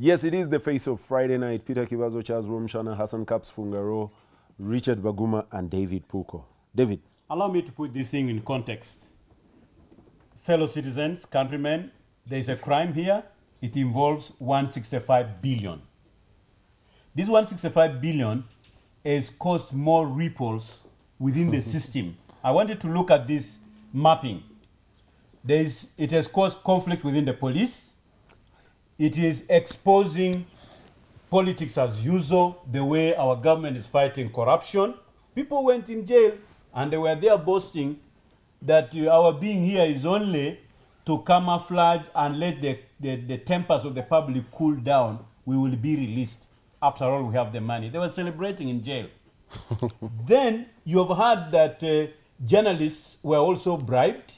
Yes, it is the face of Friday night. Peter Kibazo, Charles Romshana, Hassan Caps Fungaro, Richard Baguma, and David Puko. David. Allow me to put this thing in context. Fellow citizens, countrymen, there is a crime here. It involves 165 billion. This 165 billion has caused more ripples within the system. I wanted to look at this mapping. It has caused conflict within the police. It is exposing politics as usual, the way our government is fighting corruption. People went in jail and they were there boasting that our being here is only to camouflage and let the tempers of the public cool down. We will be released. After all, we have the money. They were celebrating in jail. Then you have heard that journalists were also bribed,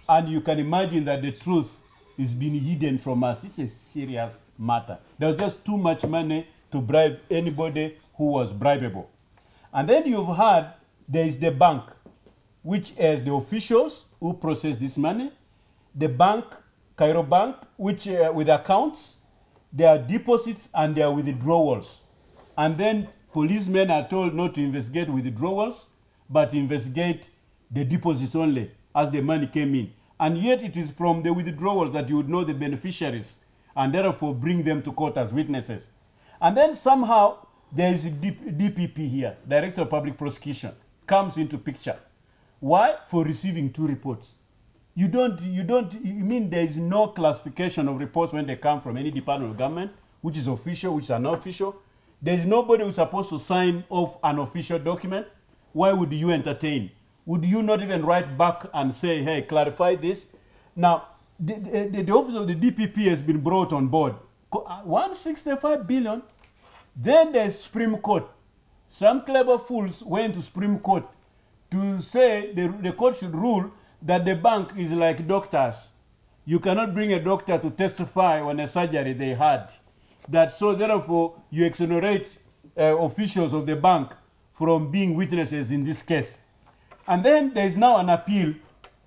and you can imagine that the truth is being hidden from us. This is a serious matter. There was just too much money to bribe anybody who was bribable. And then you've heard there is the bank, which is the officials who process this money. The bank, Cairo Bank, which with accounts, there are deposits and there are withdrawals. And then policemen are told not to investigate withdrawals, but investigate the deposits only as the money came in. And yet it is from the withdrawals that you would know the beneficiaries and therefore bring them to court as witnesses. And then somehow there is a DPP here, Director of Public Prosecution, comes into picture. Why? For receiving 2 reports. You mean there is no classification of reports when they come from any department of government, which is official, which is unofficial? There is nobody who's supposed to sign off an official document. Why would you entertain? Would you not even write back and say, hey, clarify this? Now, the office of the DPP has been brought on board. 165 billion. Then there's Supreme Court. Some clever fools went to Supreme Court to say the court should rule that the bank is like doctors. You cannot bring a doctor to testify on a surgery they had. That so therefore you exonerate officials of the bank from being witnesses in this case. And then there is now an appeal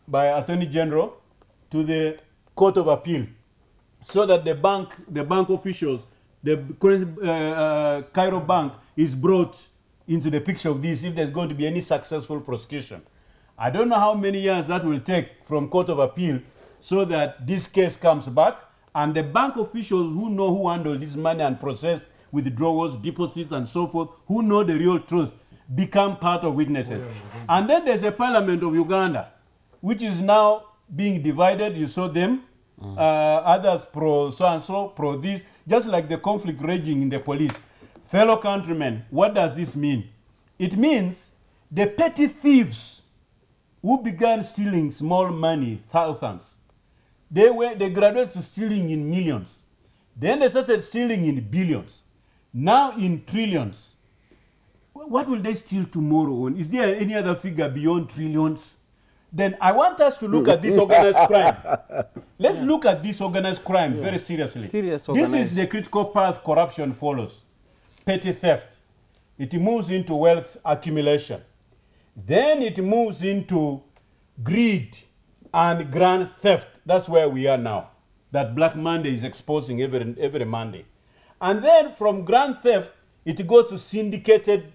by Attorney General to the Court of Appeal, so that the bank officials, the Cairo Bank is brought into the picture of this if there's going to be any successful prosecution. I don't know how many years that will take from Court of Appeal so that this case comes back and the bank officials who know who handle this money and process withdrawals, deposits, and so forth, who know the real truth, become part of witnesses. And then there's a Parliament of Uganda, which is now being divided. You saw them, others pro so-and-so, pro this, just like the conflict raging in the police. Fellow countrymen, what does this mean? It means the petty thieves who began stealing small money, thousands, they graduated to stealing in millions. Then they started stealing in billions. Now in trillions. What will they steal tomorrow? Is there any other figure beyond trillions? Then I want us to look at this organized crime. Let's look at this organized crime very seriously. This is the critical path corruption follows. Petty theft. It moves into wealth accumulation. Then it moves into greed and grand theft. That's where we are now. That Black Monday is exposing every Monday. And then from grand theft, it goes to syndicated.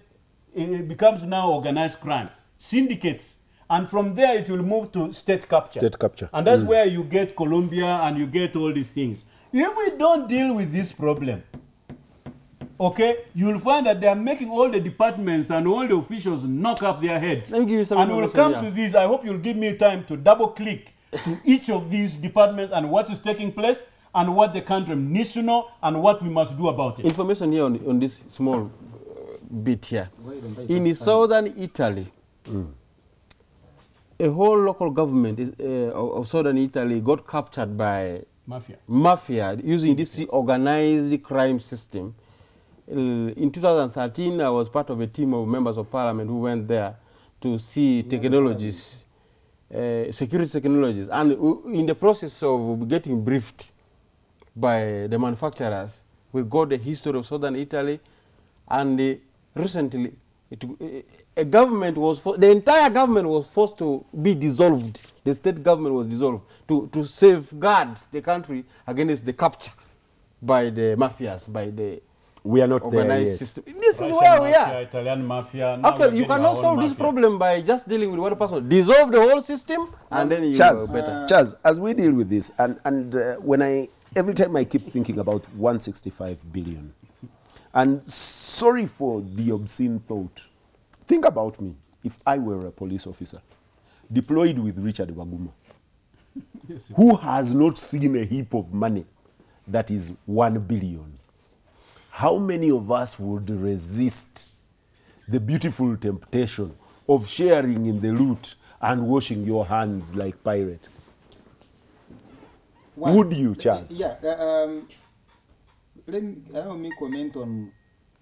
It becomes now organized crime. Syndicates. And from there, it will move to state capture. State capture. And that's where you get Colombia and you get all these things. If we don't deal with this problem, okay, you'll find that they are making all the departments and all the officials knock up their heads. Let me give you some and we'll come to this. I hope you'll give me time to double click to each of these departments and what is taking place and what the country needs to know and what we must do about it. Information here on this small bit here. In southern Italy, a whole local government of southern Italy got captured by mafia using this organized crime system. In 2013, I was part of a team of members of parliament who went there to see technologies, security technologies. And in the process of getting briefed by the manufacturers, we got the history of southern Italy. And recently, the entire government was forced to be dissolved. The state government was dissolved to safeguard the country against the capture by the mafias, by the We are not there organized yet. system. This is Russian where we mafia, are. Italian mafia. Now Actually, we're you getting cannot our own solve this mafia. problem by just dealing with one person. Dissolve the whole system, and then you Chaz, are better. Chaz, as we deal with this, and every time I keep thinking about 165 billion, and sorry for the obscene thought, think about me if I were a police officer deployed with Richard Baguma, who has not seen a heap of money that is 1 billion. How many of us would resist the beautiful temptation of sharing in the loot and washing your hands like pirate? Would you, Charles? Yeah. Allow me comment on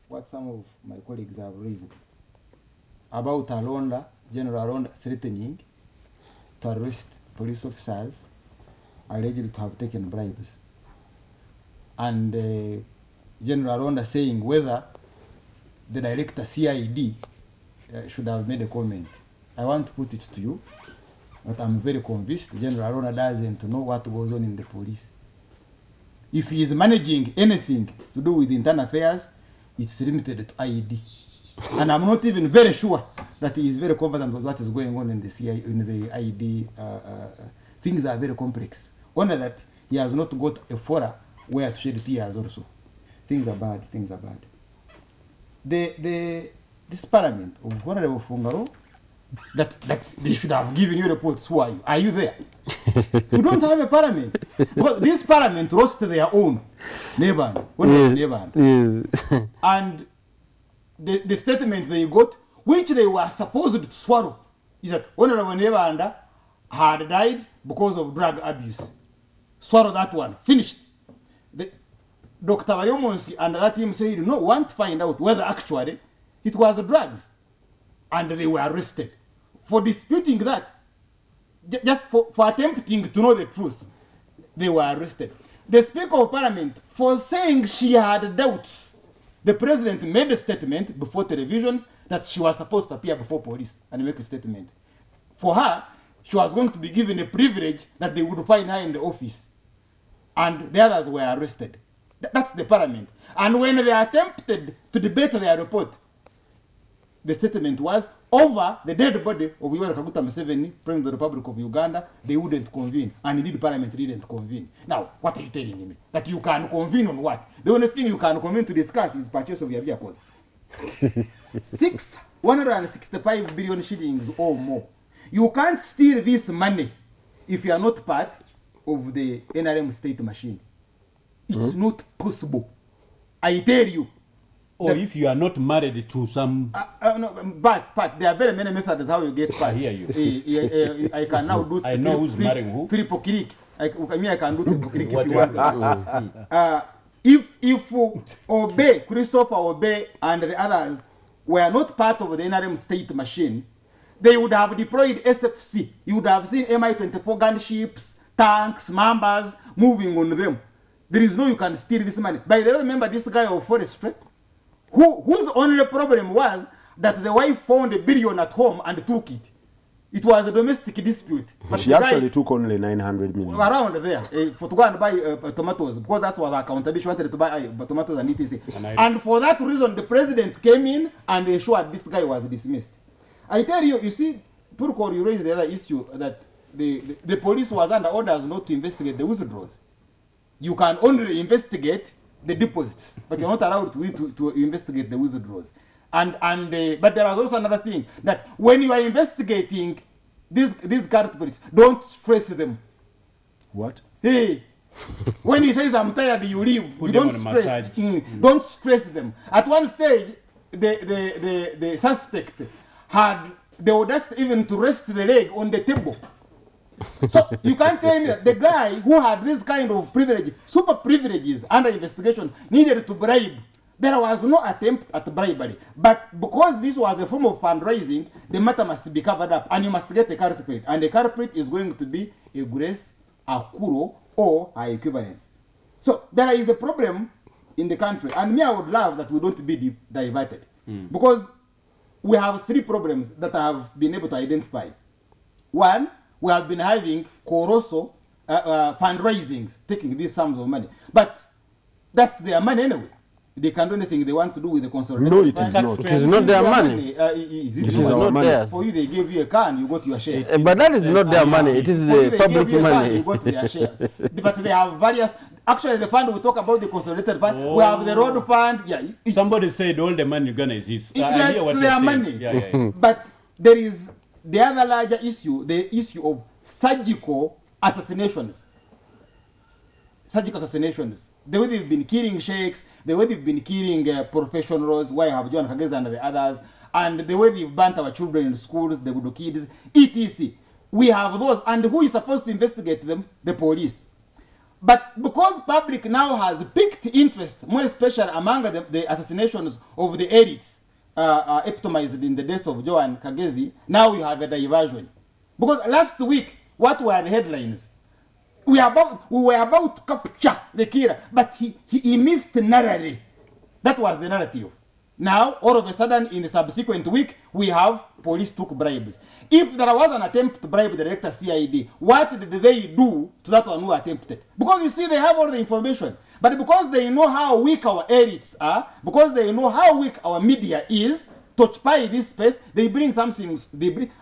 what some of my colleagues have raised about Alonda, General Alonda threatening to arrest police officers alleged to have taken bribes. And General Alonda saying whether the director CID should have made a comment. I want to put it to you, but I'm very convinced General Alonda doesn't know what goes on in the police. If he is managing anything to do with internal affairs, it's limited to IED. And I'm not even very sure that he is very competent with what is going on in the IED. Things are very complex. Only that he has not got a fora where to shed tears also. Things are bad, things are bad. This parliament of Honorable Fungaro, that they should have given you reports. Who are you? Are you there? You don't have a parliament. Because this parliament lost their own neighbor. Yes. And the statement they got, which they were supposed to swallow, is that Honorable Nebanda had died because of drug abuse. Swallow that one. Finished. Dr. Variomonsi and that team said, no, want to find out whether actually it was drugs. And they were arrested for disputing that. Just for attempting to know the truth, they were arrested. The Speaker of Parliament, for saying she had doubts, the President made a statement before televisions that she was supposed to appear before police and make a statement. For her, she was going to be given a privilege that they would find her in the office. And the others were arrested. That's the Parliament. And when they attempted to debate their report, the statement was, over the dead body of Yoweri Kaguta Museveni, President of the Republic of Uganda, they wouldn't convene. And indeed, Parliament didn't convene. Now, what are you telling me? That you can convene on what? The only thing you can convene to discuss is purchase of your vehicles. 165 billion shillings or more. You can't steal this money if you are not part of the NRM state machine. It's not possible. I tell you. Or if you are not married to some... no, but there are very many methods how you get part. I hear you. I can now do... I know who's marrying who. Triple click. I can do triple click if you want. If Obey, Christopher Obey and the others were not part of the NRM state machine, they would have deployed SFC. You would have seen Mi-24 gunships, tanks, Mambas moving on them. There is no you can steal this money. By the way, remember this guy of forestry, whose only problem was that the wife found $1 billion at home and took it. It was a domestic dispute. But She actually took only 900 million. Around there, for to go and buy tomatoes, because that's what accountability. She wanted to buy tomatoes and ETC. And for that reason, the president came in and ensured this guy was dismissed. I tell you, you see, Purko, you raised the other issue that the police was under orders not to investigate the withdrawals. You can only investigate the deposits, but you're not allowed to investigate the withdrawals. But there was also another thing, that when you are investigating these culprits, don't stress them. What? Hey, when he says I'm tired, you leave. You don't stress. Don't stress them. At one stage, the suspect had the audacity even to rest the leg on the table. So you can't tell me that the guy who had this kind of privilege, super privileges under investigation, needed to bribe. There was no attempt at bribery. But because this was a form of fundraising, the matter must be covered up and you must get a culprit. And the culprit is going to be a Grace, a Kuro, or her equivalents. So there is a problem in the country. And me, I would love that we don't be diverted. Because we have 3 problems that I have been able to identify. One, we have been having colossal fundraising, taking these sums of money. But That's their money anyway. They can do anything they want to do with the consolidated No, it fund. is not. It is not their money. It It is not theirs. For you, they gave you a car and you got your share. But that is not their money. It is For you, the they public gave you a fund, money. you got their share. But they have various. Actually, the fund we talk about the consolidated fund. We have the road fund. Yeah, Somebody said all the money Uganda is his. I hear it's what their they're saying. money. Yeah. But there is the other larger issue, the issue of surgical assassinations. Surgical assassinations. The way they've been killing sheikhs, the way they've been killing professionals, why have John Kageza and the others, and the way they've burnt our children in schools, the Budo kids, etc. We have those, and who is supposed to investigate them? The police. But because public now has picked interest, more especially among the assassinations of the elites, epitomized in the death of Joan Kagezi, now you have a diversion. Because last week, what were the headlines? We were about to capture the killer, but he missed narrowly. That was the narrative. Now, all of a sudden, in the subsequent week, we have police took bribes. If there was an attempt to bribe the director CID, what did they do to that one who attempted? Because you see, they have all the information. But because they know how weak our elites are, because they know how weak our media is, to occupy this space, they bring something.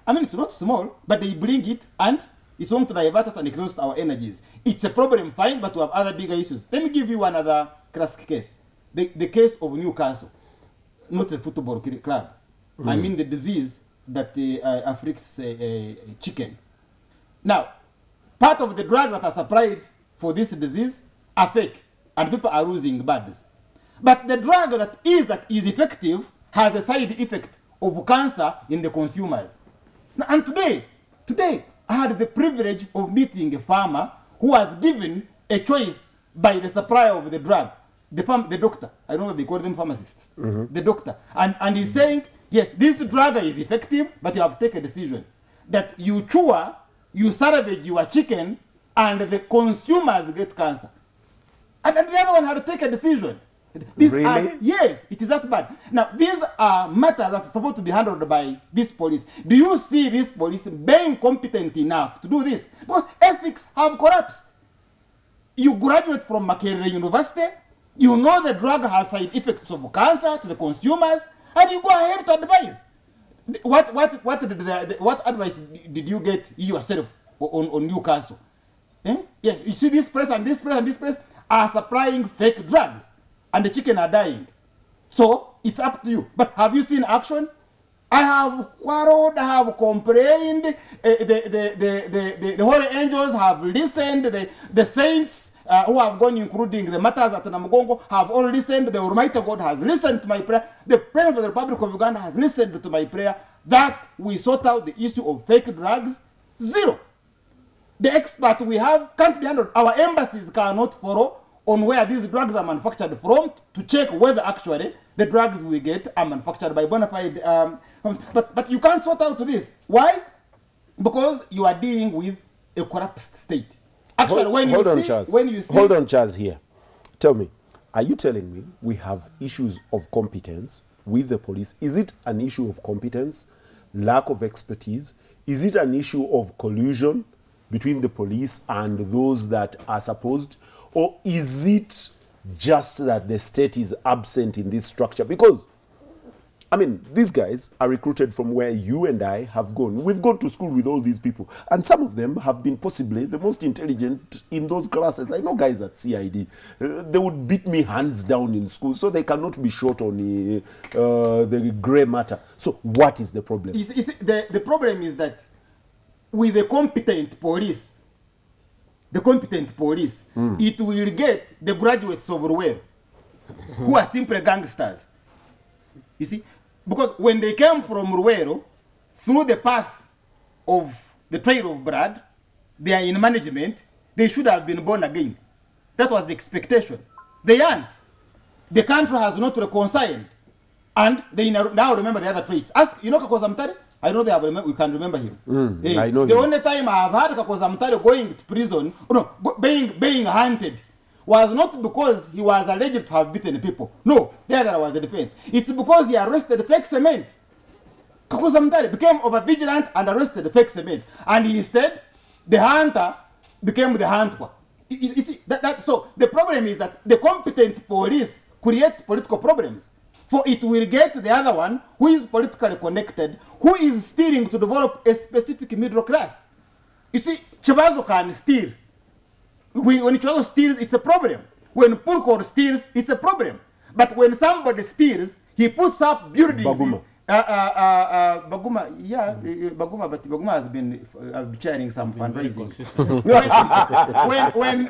I mean, it's not small, but they bring it and it's going to divert us and exhaust our energies. It's a problem, fine, but we have other bigger issues. Let me give you another classic case. The case of Newcastle, not the football club. I mean the disease that afflicts chicken. Now, part of the drugs that are supplied for this disease are fake, and people are losing birds. But the drug that is effective has a side effect of cancer in the consumers. Now, and today, I had the privilege of meeting a farmer who was given a choice by the supplier of the drug, the doctor. I don't know if they call them pharmacists. The doctor. And he's saying, yes, this drug is effective, but you have to take a decision. That you chew, you salvage your chicken, and the consumers get cancer. And the other one had to take a decision. Really? Yes, it is that bad. Now, these are matters that are supposed to be handled by this police. Do you see this police being competent enough to do this? Because ethics have collapsed. You graduate from Makerere University, you know the drug has side effects of cancer to the consumers, and you go ahead to advise. What advice did you get yourself on Newcastle? Yes, you see this press and this press and this press are supplying fake drugs. And the chicken are dying. So, it's up to you. But have you seen action? I have quarreled, I have complained, the holy angels have listened, the saints who have gone, including the martyrs at Namugongo, have all listened, the Almighty God has listened to my prayer, the President of the Republic of Uganda has listened to my prayer, that we sort out the issue of fake drugs. Zero. The expert we have can't be handled. Our embassies cannot follow on where these drugs are manufactured from to check whether actually the drugs we get are manufactured by bona fide. But you can't sort out this. Why? Because you are dealing with a corrupt state. Actually, hold on, Charles, here. Tell me, are you telling me we have issues of competence with the police? Is it an issue of competence, lack of expertise? Is it an issue of collusion between the police and those that are supposed? Or is it just that the state is absent in this structure? Because, I mean, these guys are recruited from where you and I have gone. We've gone to school with all these people. And some of them have been possibly the most intelligent in those classes. I know guys at CID. They would beat me hands down in school, so they cannot be short on the grey matter. So what is the problem? The problem is that with the competent police, it will get the graduates of Ruwero, who are simply gangsters. You see? Because when they came from Ruwero, through the path of the trail of blood, they are in management, they should have been born again. That was the expectation. They aren't. The country has not reconciled. And they now remember the other traits. Ask, you know Kakoza Mutare? I know we can remember him. I know the him. only time I have had Kakoza Mutare going to prison, being hunted, was not because he was alleged to have beaten people. No, there was a defense. It's because he arrested fake cement. Kakoza Mutare became over-vigilant and arrested fake cement. And instead, the hunter became the hunter. You see, so the problem is that the competent police creates political problems. For it will get the other one who is politically connected, who is steering to develop a specific middle class. You see, Chibazo can steal. When Chibazo steals, it's a problem. When Pulkor steals, it's a problem. But when somebody steals, he puts up buildings. Baguma. Baguma, yeah, Baguma, but Baguma has been chairing some fundraising.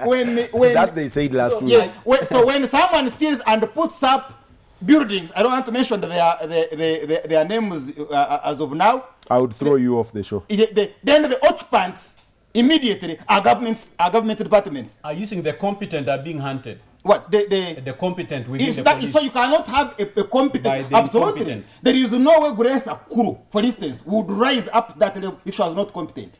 when that they said last week. Yes. So when someone steals and puts up buildings, I don't want to mention their names as of now. I would throw you off the show. Then the occupants immediately are government departments. Are you saying the competent are being hunted? What the competent within the police? So you cannot have a competent. Absolutely, there is no way Grace Akuru, for instance, would rise up that level if she was not competent.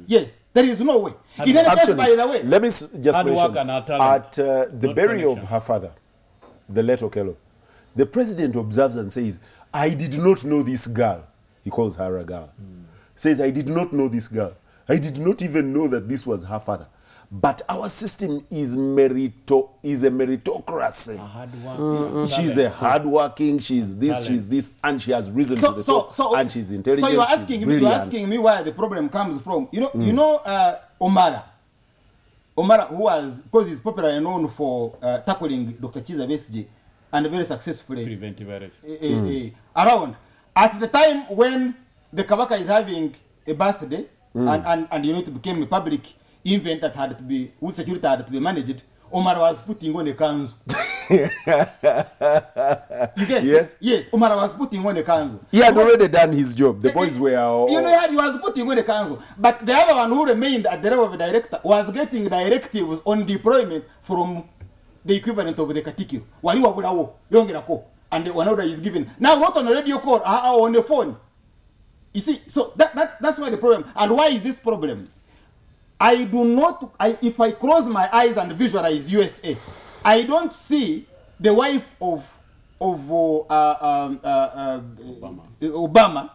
Yes, there is no way. In any case, by the way, let me just mention at the burial of her father, the late Okello, the president observes and says, "I did not know this girl." He calls her a girl. Says, "I did not know this girl. I did not even know that this was her father. But our system is a meritocracy. She's a hardworking, she's this, she's this, and she has risen to the top, and she's intelligent." So you're asking me where the problem comes from. You know, Omara, who was, because he's popularly known for tackling Dr. Chiza Besigye and very successfully preventive arrest around at the time when the Kabaka is having a birthday, and it became a public event that had to be, with security had to be managed. Omar was putting on a kanzu. You get? Yes. Yes, Omar was putting on a kanzu. He had already done his job. The boys were... he was putting on a kanzu. But the other one who remained at the level of the director was getting directives on deployment from the equivalent of the Katikiro. And the one order is given. Now, not on a radio call, on the phone. You see, so that's why the problem. And why is this problem? I do not, if I close my eyes and visualize USA, I don't see the wife of Obama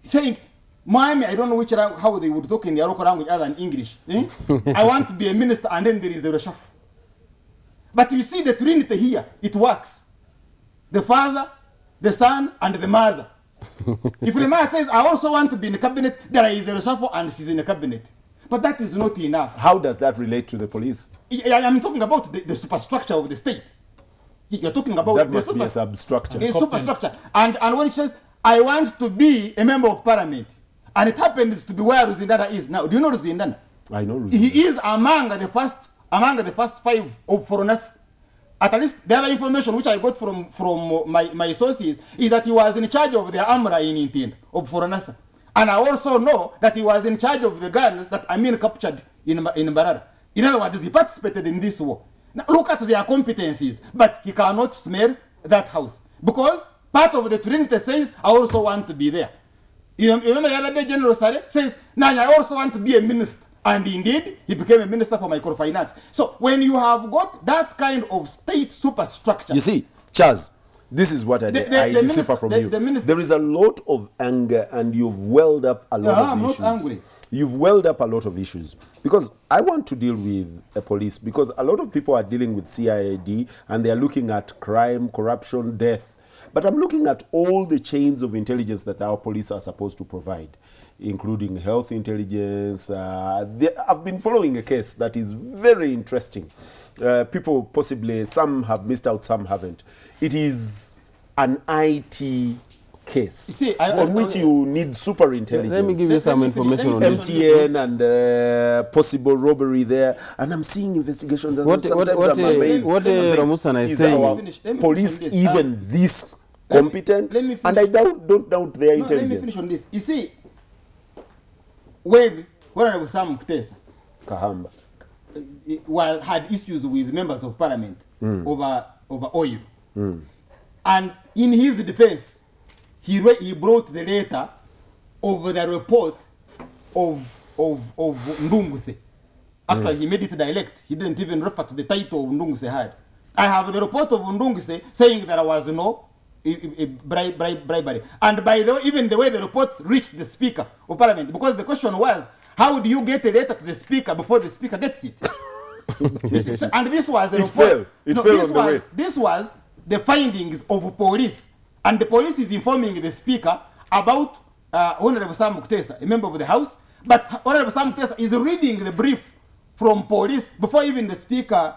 saying, "Miami, I don't know how they would talk in their local language other than English. I want to be a minister," and then there is a reshuffle. But you see the trinity here, it works. The father, the son, and the mother. If the mother says, "I also want to be in the cabinet," there is a reshuffle and she's in the cabinet. But that is not enough. How does that relate to the police? I am talking about the superstructure of the state. You're talking about that must be a substructure. A superstructure. And when it says, "I want to be a member of parliament," and it happens to be where Ruzindana is. Now, do you know Ruzindana? I know Ruzindana. He is among the first 5 of foreigners. At least the other information which I got from my sources is that he was in charge of the Amra in India of foreigners. And I also know that he was in charge of the guns that Amin captured in Mbarara. In other words, he participated in this war. Now look at their competencies, but he cannot smell that house. Because part of the Trinity says, "I also want to be there." You remember the other day, General Sare says, "Now I also want to be a minister." And indeed, he became a minister for microfinance. So when you have got that kind of state superstructure... You see, Chaz, this is what I decipher from you. There is a lot of anger, and you've welled up a lot of issues. I'm not angry. You've welled up a lot of issues. Because I want to deal with the police, because a lot of people are dealing with CID, and they're looking at crime, corruption, death. But I'm looking at all the chains of intelligence that our police are supposed to provide, including health intelligence. I've been following a case that is very interesting. People possibly, some have missed out, some haven't. It is an IT case on which you need super intelligence. Let me give you some information on this. MTN and possible robbery there. And I'm seeing investigations. What Ramusana is saying, police even this competent? And I don't doubt their intelligence. Let me finish on this. You see, when Sam Kutesa Kahamba had issues with members of parliament over oil, and in his defense, he brought the letter of the report of Ndunguse. Actually, he made it dialect. He didn't even refer to the title of Ndunguse had. I have the report of Ndunguse saying there was no bribery. And by the way, even the way the report reached the Speaker of Parliament, because the question was, how do you get a letter to the Speaker before the Speaker gets it? And this was the It fell. It fell on the way. This was the findings of police, and the police is informing the speaker about Honorable Sam Mutesa, a member of the House. But Honorable Sam Mutesa is reading the brief from police before even the speaker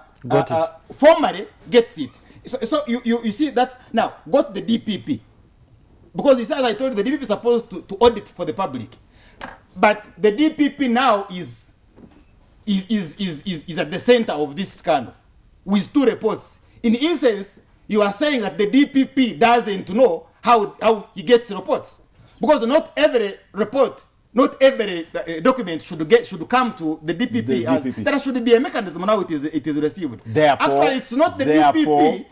formally gets it. So you see that's now got the DPP, because as I told you, the DPP is supposed to audit for the public, but the DPP now is at the center of this scandal with 2 reports. In essence, you are saying that the DPP doesn't know how he gets reports, because not every report, not every document should come to the DPP. There should be a mechanism how it is received. Therefore, actually, it's not the DPP.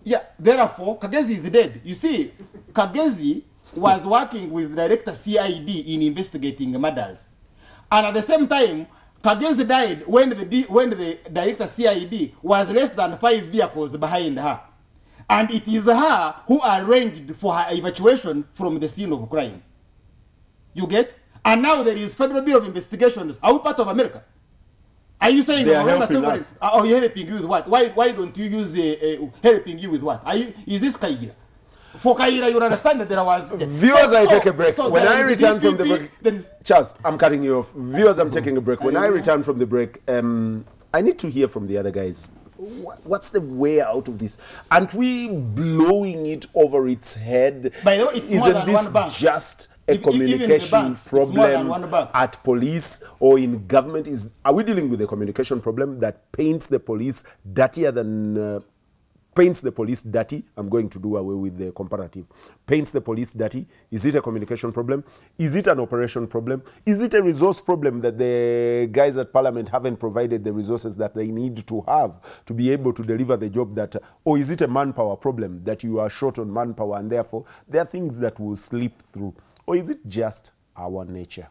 Yeah. Therefore, Kagezi is dead. You see, Kagezi was working with Director CID in investigating murders, and at the same time, Kagezi died when the Director CID was less than 5 vehicles behind her. And it is her who arranged for her evacuation from the scene of crime. You get? And now there is Federal Bureau of Investigations. Are we part of America? Are you saying they are helping us? Are you helping you with what? Why don't you use helping you with what? Is this Kaira? For Kaira, you understand that there was... Viewers, I take a break. When I return from the break... Charles, I'm cutting you off. Viewers, I'm taking a break. When I return from the break, I need to hear from the other guys. What's the way out of this? Aren't we blowing it over its head? By the way, it's more than one bank. Just a communication problem at police or in government? Are we dealing with a communication problem that paints the police dirtier than... paints the police dirty? I'm going to do away with the comparative. Paints the police dirty. Is it a communication problem? Is it an operation problem? Is it a resource problem that the guys at Parliament haven't provided the resources that they need to have to be able to deliver the job that... or is it a manpower problem that you are short on manpower and therefore there are things that will slip through? Or is it just our nature?